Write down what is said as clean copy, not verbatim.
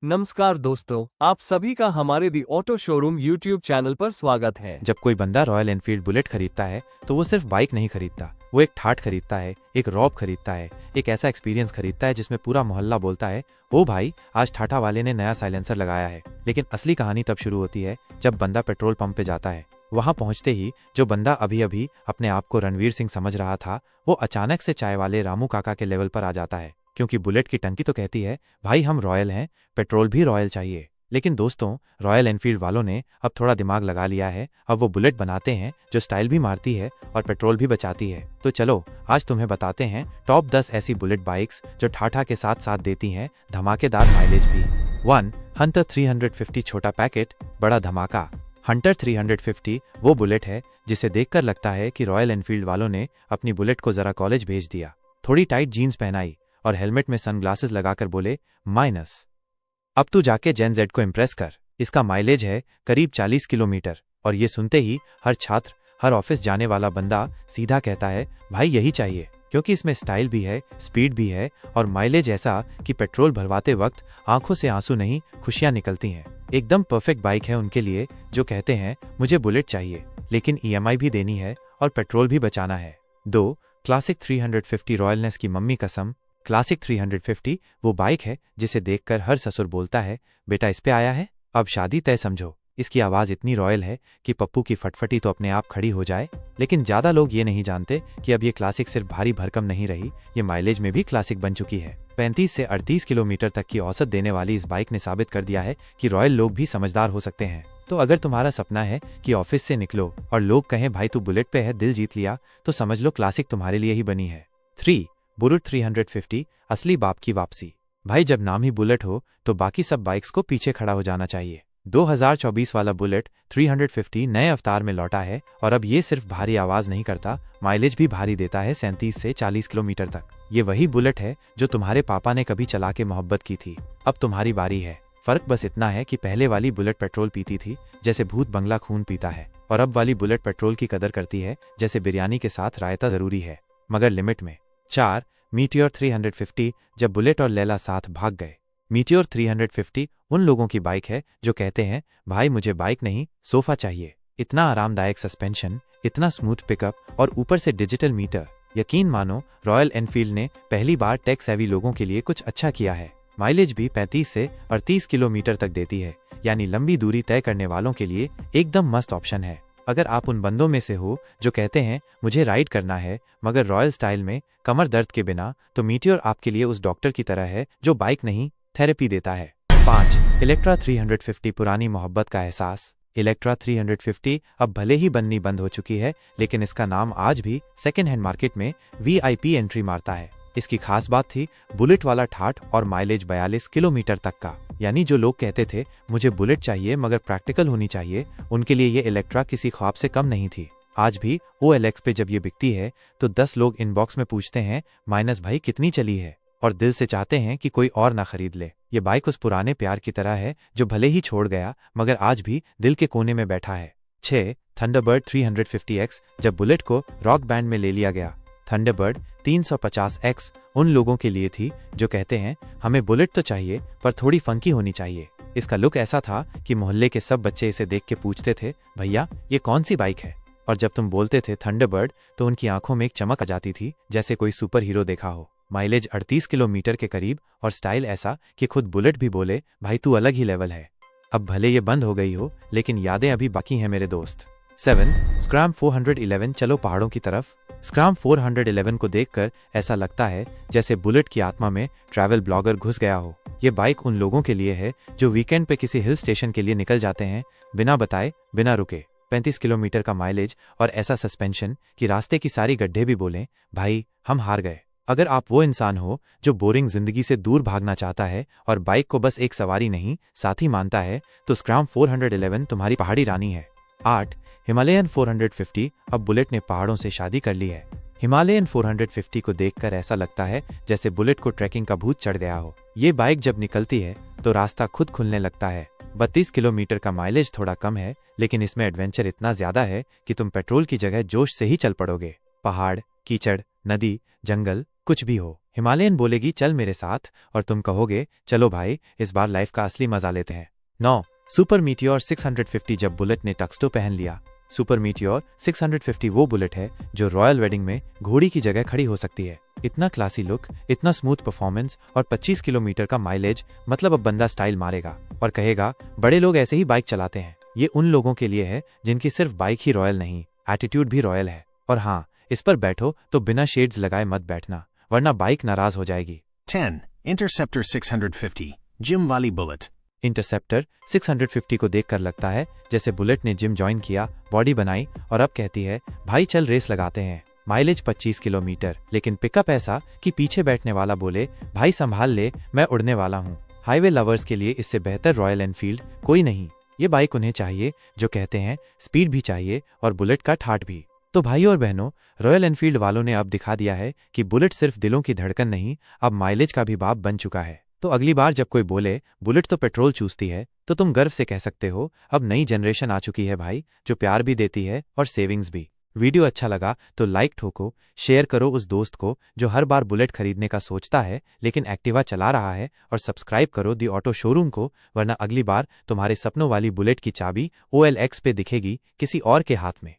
नमस्कार दोस्तों, आप सभी का हमारे दी ऑटो शोरूम यूट्यूब चैनल पर स्वागत है। जब कोई बंदा रॉयल एनफील्ड बुलेट खरीदता है तो वो सिर्फ बाइक नहीं खरीदता, वो एक ठाठ खरीदता है, एक रॉब खरीदता है, एक ऐसा एक्सपीरियंस खरीदता है जिसमें पूरा मोहल्ला बोलता है, ओ भाई आज ठाठा वाले ने नया साइलेंसर लगाया है। लेकिन असली कहानी तब शुरू होती है जब बंदा पेट्रोल पंप पे जाता है। वहां पहुंचते ही जो बंदा अभी अभी अपने आप को रणवीर सिंह समझ रहा था, वो अचानक से चाय वाले रामू काका के लेवल पर आ जाता है। क्योंकि बुलेट की टंकी तो कहती है, भाई हम रॉयल हैं, पेट्रोल भी रॉयल चाहिए। लेकिन दोस्तों, रॉयल एनफील्ड वालों ने अब थोड़ा दिमाग लगा लिया है। अब वो बुलेट बनाते हैं जो स्टाइल भी मारती है और पेट्रोल भी बचाती है। तो चलो आज तुम्हें बताते हैं टॉप 10 ऐसी बुलेट बाइक्स जो ठाठा के साथ साथ देती हैं धमाकेदार माइलेज भी। 1. हंटर 350। छोटा पैकेट, बड़ा धमाका। हंटर 350 वो बुलेट है जिसे देखकर लगता है कि रॉयल एनफील्ड वालों ने अपनी बुलेट को जरा कॉलेज भेज दिया। थोड़ी टाइट जीन्स पहनाई और हेलमेट में सनग्लासेस लगाकर बोले, माइनस, अब तू जाके जेन जेड को इम्प्रेस कर। इसका माइलेज है करीब 40 किलोमीटर और ये सुनते ही हर छात्र, हर ऑफिस जाने वाला बंदा सीधा कहता है, भाई यही चाहिए। क्योंकि इसमें स्टाइल भी है, स्पीड भी है और माइलेज ऐसा कि पेट्रोल भरवाते वक्त आंखों से आंसू नहीं, खुशियां निकलती हैं। एकदम परफेक्ट बाइक है उनके लिए जो कहते हैं, मुझे बुलेट चाहिए लेकिन ईएमआई भी देनी है और पेट्रोल भी बचाना है। 2. क्लासिक 350। रॉयलनेस की मम्मी कसम। क्लासिक 350 वो बाइक है जिसे देखकर हर ससुर बोलता है, बेटा इस पे आया है, अब शादी तय समझो। इसकी आवाज इतनी रॉयल है कि पप्पू की फटफटी तो अपने आप खड़ी हो जाए। लेकिन ज्यादा लोग ये नहीं जानते कि अब ये क्लासिक सिर्फ भारी भरकम नहीं रही, ये माइलेज में भी क्लासिक बन चुकी है। 35 से 38 किलोमीटर तक की औसत देने वाली इस बाइक ने साबित कर दिया है कि रॉयल लोग भी समझदार हो सकते हैं। तो अगर तुम्हारा सपना है कि ऑफिस से निकलो और लोग कहें, भाई तू बुलेट पे है, दिल जीत लिया, तो समझ लो क्लासिक तुम्हारे लिए ही बनी है। 3. बुलेट 350। असली बाप की वापसी। भाई जब नाम ही बुलेट हो तो बाकी सब बाइक्स को पीछे खड़ा हो जाना चाहिए। 2024 वाला बुलेट 350 नए अवतार में लौटा है और अब ये सिर्फ भारी आवाज नहीं करता, माइलेज भी भारी देता है, 37 से 40 किलोमीटर तक। ये वही बुलेट है जो तुम्हारे पापा ने कभी चला के मोहब्बत की थी। अब तुम्हारी बारी है। फर्क बस इतना है कि पहले वाली बुलेट पेट्रोल पीती थी जैसे भूत बंगला खून पीता है, और अब वाली बुलेट पेट्रोल की कदर करती है जैसे बिरयानी के साथ रायता जरूरी है, मगर लिमिट में। 4. मीटियोर 350। जब बुलेट और लैला साथ भाग गए। मीटियोर 350 उन लोगों की बाइक है जो कहते हैं, भाई मुझे बाइक नहीं सोफा चाहिए। इतना आरामदायक सस्पेंशन, इतना स्मूथ पिकअप और ऊपर से डिजिटल मीटर। यकीन मानो रॉयल एनफील्ड ने पहली बार टेक सेवी लोगों के लिए कुछ अच्छा किया है। माइलेज भी 35 से 38 किलोमीटर तक देती है, यानी लंबी दूरी तय करने वालों के लिए एकदम मस्त ऑप्शन है। अगर आप उन बंदों में से हो जो कहते हैं, मुझे राइड करना है मगर रॉयल स्टाइल में, कमर दर्द के बिना, तो मीटियोर आपके लिए उस डॉक्टर की तरह है जो बाइक नहीं थेरेपी देता है। 5. इलेक्ट्रा 350। पुरानी मोहब्बत का एहसास। इलेक्ट्रा 350 अब भले ही बननी बंद हो चुकी है, लेकिन इसका नाम आज भी सेकेंड हैंड मार्केट में वीआईपी एंट्री मारता है। इसकी खास बात थी बुलेट वाला ठाठ और माइलेज 42 किलोमीटर तक का। यानी जो लोग कहते थे मुझे बुलेट चाहिए मगर प्रैक्टिकल होनी चाहिए, उनके लिए ये इलेक्ट्रा किसी ख्वाब से कम नहीं थी। आज भी OLX पे जब ये बिकती है तो 10 लोग इनबॉक्स में पूछते हैं, माइनस भाई कितनी चली है, और दिल से चाहते हैं कि कोई और ना खरीद ले। ये बाइक उस पुराने प्यार की तरह है जो भले ही छोड़ गया मगर आज भी दिल के कोने में बैठा है। 6. Thunderbird 350X। जब बुलेट को रॉक बैंड में ले लिया गया। थंडरबर्ड 350X उन लोगों के लिए थी जो कहते हैं, हमें बुलेट तो चाहिए पर थोड़ी फंकी होनी चाहिए। इसका लुक ऐसा था कि मोहल्ले के सब बच्चे इसे देख के पूछते थे, भैया ये कौन सी बाइक है, और जब तुम बोलते थे थंडरबर्ड तो उनकी आंखों में एक चमक आ जाती थी जैसे कोई सुपर हीरो देखा हो। माइलेज 38 किलोमीटर के करीब और स्टाइल ऐसा कि खुद बुलेट भी बोले, भाई तू अलग ही लेवल है। अब भले ये बंद हो गई हो लेकिन यादें अभी बाकी हैं मेरे दोस्त। 7. स्क्रैम 411। चलो पहाड़ों की तरफ। स्क्रैम 411 को देखकर ऐसा लगता है जैसे बुलेट की आत्मा में ट्रैवल ब्लॉगर घुस गया हो। ये बाइक उन लोगों के लिए है जो वीकेंड पे किसी हिल स्टेशन के लिए निकल जाते हैं बिना बताए, बिना रुके। 35 किलोमीटर का माइलेज और ऐसा सस्पेंशन कि रास्ते की सारी गड्ढे भी बोलें, भाई हम हार गए। अगर आप वो इंसान हो जो बोरिंग जिंदगी से दूर भागना चाहता है और बाइक को बस एक सवारी नहीं साथी मानता है, तो स्क्रैम 411 तुम्हारी पहाड़ी रानी है। 8. हिमालयन 450। अब बुलेट ने पहाड़ों से शादी कर ली है। हिमालयन 450 को देखकर ऐसा लगता है जैसे बुलेट को ट्रैकिंग का भूत चढ़ गया हो। ये बाइक जब निकलती है तो रास्ता खुद खुलने लगता है। 32 किलोमीटर का माइलेज थोड़ा कम है, लेकिन इसमें एडवेंचर इतना ज्यादा है कि तुम पेट्रोल की जगह जोश से ही चल पड़ोगे। पहाड़, कीचड़, नदी, जंगल, कुछ भी हो, हिमालयन बोलेगी चल मेरे साथ, और तुम कहोगे चलो भाई इस बार लाइफ का असली मजा लेते हैं। 9 सुपर मीटियोर 650 जब बुलेट ने टक्सटो पहन लिया। सुपर मीटियोर 650 वो बुलेट है जो रॉयल वेडिंग में घोड़ी की जगह खड़ी हो सकती है। इतना क्लासी लुक, इतना स्मूथ परफॉर्मेंस और 25 किलोमीटर का माइलेज, मतलब अब बंदा स्टाइल मारेगा और कहेगा बड़े लोग ऐसे ही बाइक चलाते हैं। ये उन लोगों के लिए है जिनकी सिर्फ बाइक ही रॉयल नहीं, एटीट्यूड भी रॉयल है। और हाँ, इस पर बैठो तो बिना शेड्स लगाए मत बैठना, वरना बाइक नाराज हो जाएगी। 10 इंटरसेप्टर 650 जिम वाली बुलेट। इंटरसेप्टर 650 को देखकर लगता है जैसे बुलेट ने जिम ज्वाइन किया, बॉडी बनाई और अब कहती है भाई चल रेस लगाते हैं। माइलेज 25 किलोमीटर, लेकिन पिकअप ऐसा कि पीछे बैठने वाला बोले भाई संभाल ले, मैं उड़ने वाला हूँ। हाईवे लवर्स के लिए इससे बेहतर रॉयल एनफील्ड कोई नहीं। ये बाइक उन्हें चाहिए जो कहते हैं स्पीड भी चाहिए और बुलेट का ठाठ भी। तो भाइयों और बहनों, रॉयल एनफील्ड वालों ने अब दिखा दिया है कि बुलेट सिर्फ दिलों की धड़कन नहीं, अब माइलेज का भी बाप बन चुका है। तो अगली बार जब कोई बोले बुलेट तो पेट्रोल चूसती है, तो तुम गर्व से कह सकते हो अब नई जनरेशन आ चुकी है भाई, जो प्यार भी देती है और सेविंग्स भी। वीडियो अच्छा लगा तो लाइक ठोको, शेयर करो उस दोस्त को जो हर बार बुलेट खरीदने का सोचता है लेकिन एक्टिवा चला रहा है, और सब्सक्राइब करो दी ऑटो शोरूम को, वरना अगली बार तुम्हारे सपनों वाली बुलेट की चाबी OLX पे दिखेगी किसी और के हाथ में।